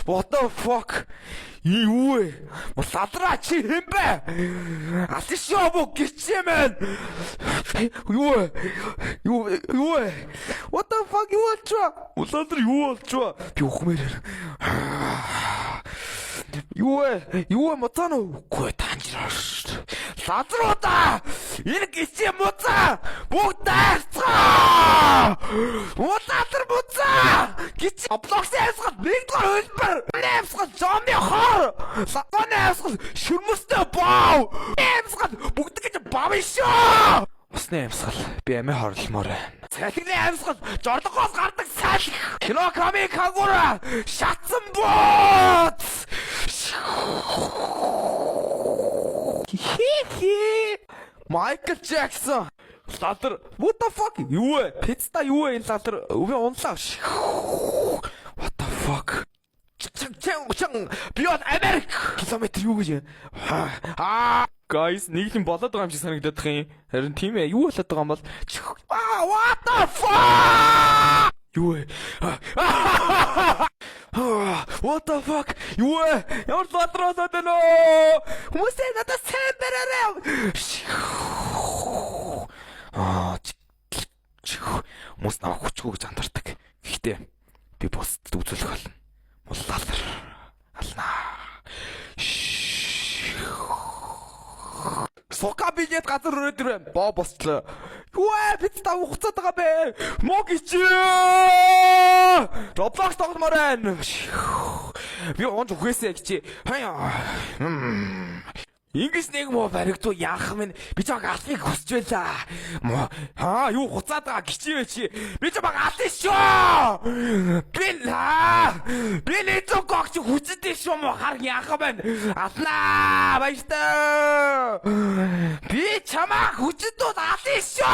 What the fuck? Юу вэ? Мосадраа чи хэм бэ? Атишоо гिचэмэн. Юу вэ? What the fuck юу болчихоо? Мосадр юу болчихоо? Би ухмээр. Юу мотано? Үгүй танжраш. Лазруудаа! Энэ гिचэм муцаа! Бүгд дайрцгаа! Мосадр муцаа! Гिच облоксэсгэл нэгдүгээр хөлбөр. Нэвсгэл зомби хор. Сатанэсгэл шүрмөстэй боо. Нэвсгэл бүгд гэж бавшаа. Усны амьсгал би амиа хорлолмоор байна. Цахилгын амьсгал жордогоос гардаг салхи. Кино камикагура шатсан бот. Майкл Джексон. Латер. What the fuck? Юу вэ? Пицта юу вэ энэ латер? Өвөө унлаа. What the fuck? Чан биод Америк километр юу гэж guys нэг юм болоод байгаа юм шиг санагдаад байгаа юм. Харин тийм ээ юу болоод байгаа юм бол what the fuck юу вэ? What the fuck юу вэ? Ямар латраад байна оо? Хүмүүсээ надад сайн бараарай. Хүмүүс намайг хүчгүй гэж андардаг. Гэхдээ би бусдад үзүүлэх болно. Муллалар алнаа. Сока билет газар өрөөдөр байна. Боо босчлоо. Юу ээ бид та хуцаад байгаа бэ? Мог ичээ. Roblox тогломоор байна. Би онж үхээсэй гэж. Хаяа. Ингээс нэг муу баригдуу яах юм би чамайг алхахыг хүсэж байлаа. Юу хуцаад байгаа гिचээ чи. Би чамайг алхах шүү. Би нэг гогч хүчтэй шүү мо хар яах юм алнаа баяртай. Би чамайг хүчтэй алхах шүү.